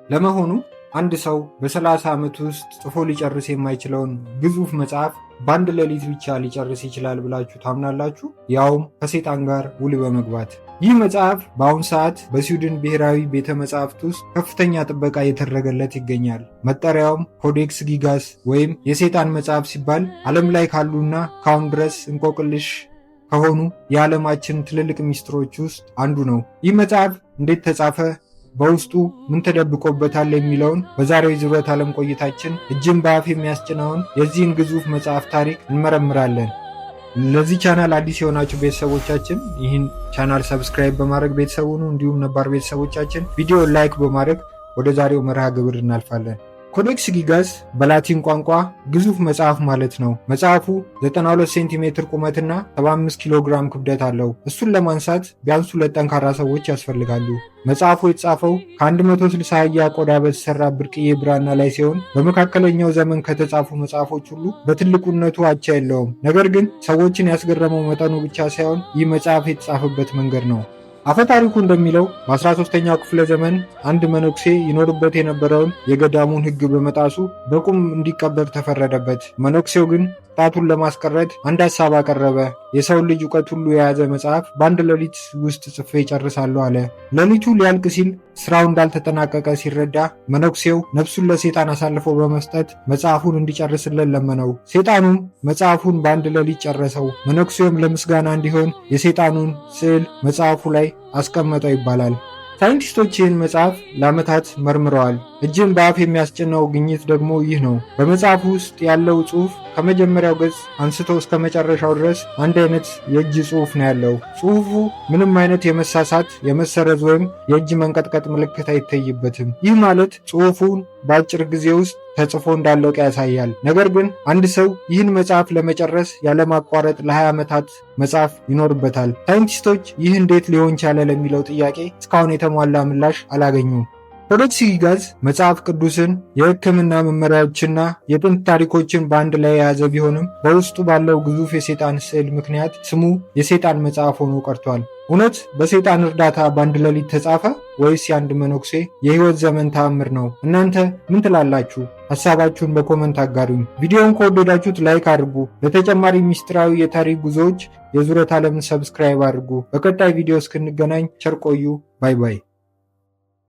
ለመሆኑ አንድ ሰው በ30 ዓመት ውስጥ ጽፎ ሊጨርስ የማይችለውን ግዙፍ መጽሐፍ በአንድ ሌሊት ብቻ ሊጨርስ ይችላል ብላችሁ ታምናላችሁ? ያውም ከሰይጣን ጋር ውል በመግባት። ይህ መጽሐፍ በአሁኑ ሰዓት በስዊድን ብሔራዊ ቤተ መጻሕፍት ውስጥ ከፍተኛ ጥበቃ እየተደረገለት ይገኛል። መጠሪያውም ኮዴክስ ጊጋስ ወይም የሰይጣን መጽሐፍ ሲባል ዓለም ላይ ካሉና ካሁን ድረስ እንቆቅልሽ ከሆኑ የዓለማችን ትልልቅ ሚስጥሮች ውስጥ አንዱ ነው። ይህ መጽሐፍ እንዴት ተጻፈ? በውስጡ ምን ተደብቆበታል? የሚለውን በዛሬው የዙረት ዓለም ቆይታችን እጅን በአፍ የሚያስጭነውን የዚህን ግዙፍ መጽሐፍ ታሪክ እንመረምራለን። ለዚህ ቻናል አዲስ የሆናችሁ ቤተሰቦቻችን ይህን ቻናል ሰብስክራይብ በማድረግ ቤተሰብ ሁኑ። እንዲሁም ነባር ቤተሰቦቻችን ቪዲዮ ላይክ በማድረግ ወደ ዛሬው መርሃ ግብር እናልፋለን። ኮዴክስ ጊጋስ በላቲን ቋንቋ ግዙፍ መጽሐፍ ማለት ነው። መጽሐፉ 92 ሴንቲሜትር ቁመትና 75 ኪሎ ግራም ክብደት አለው። እሱን ለማንሳት ቢያንስ 2 ጠንካራ ሰዎች ያስፈልጋሉ። መጽሐፉ የተጻፈው ከ160 አህያ ቆዳ በተሰራ ብርቅዬ ብራና ላይ ሲሆን በመካከለኛው ዘመን ከተጻፉ መጽሐፎች ሁሉ በትልቁነቱ አቻ የለውም። ነገር ግን ሰዎችን ያስገረመው መጠኑ ብቻ ሳይሆን ይህ መጽሐፍ የተጻፈበት መንገድ ነው። አፈታሪኩ እንደሚለው በ13ኛው ክፍለ ዘመን አንድ መነኩሴ ይኖርበት የነበረውን የገዳሙን ሕግ በመጣሱ በቁም እንዲቀበር ተፈረደበት። መነኩሴው ግን ጣቱን ለማስቀረት አንድ ሐሳብ አቀረበ። የሰውን ልጅ እውቀት ሁሉ የያዘ መጽሐፍ በአንድ ሌሊት ውስጥ ጽፌ ጨርሳለሁ አለ። ሌሊቱ ሊያልቅ ሲል ስራው እንዳልተጠናቀቀ ሲረዳ መነኩሴው ነፍሱን ለሰይጣን አሳልፎ በመስጠት መጽሐፉን እንዲጨርስለት ለመነው። ሰይጣኑም መጽሐፉን በአንድ ሌሊት ጨረሰው። መነኩሴውም ለምስጋና እንዲሆን የሰይጣኑን ስዕል መጽሐፉ ላይ አስቀመጠው ይባላል። ሳይንቲስቶች ይህን መጽሐፍ ለዓመታት መርምረዋል። እጅን በአፍ የሚያስጭነው ግኝት ደግሞ ይህ ነው። በመጽሐፉ ውስጥ ያለው ጽሑፍ ከመጀመሪያው ገጽ አንስቶ እስከ መጨረሻው ድረስ አንድ አይነት የእጅ ጽሑፍ ነው ያለው። ጽሑፉ ምንም አይነት የመሳሳት፣ የመሰረዝ ወይም የእጅ መንቀጥቀጥ ምልክት አይታይበትም። ይህ ማለት ጽሑፉን በአጭር ጊዜ ውስጥ ተጽፎ እንዳለቀ ያሳያል። ነገር ግን አንድ ሰው ይህን መጽሐፍ ለመጨረስ ያለማቋረጥ ለ20 ዓመታት መጽሐፍ ይኖርበታል። ሳይንቲስቶች ይህ እንዴት ሊሆን ቻለ ለሚለው ጥያቄ እስካሁን የተሟላ ምላሽ አላገኙም። ኮዴክስ ጊጋስ መጽሐፍ ቅዱስን፣ የሕክምና መመሪያዎችና የጥንት ታሪኮችን በአንድ ላይ የያዘ ቢሆንም በውስጡ ባለው ግዙፍ የሰይጣን ስዕል ምክንያት ስሙ የሰይጣን መጽሐፍ ሆኖ ቀርቷል። እውነት በሰይጣን እርዳታ በአንድ ሌሊት ተጻፈ ወይስ የአንድ መነኩሴ የሕይወት ዘመን ተአምር ነው? እናንተ ምን ትላላችሁ? ሐሳባችሁን በኮመንት አጋሩኝ። ቪዲዮውን ከወደዳችሁት ላይክ አድርጉ። ለተጨማሪ ሚስጥራዊ የታሪክ ጉዞዎች የዙረት ዓለምን ሰብስክራይብ አድርጉ። በቀጣይ ቪዲዮ እስክንገናኝ ቸር ቆዩ። ባይ ባይ።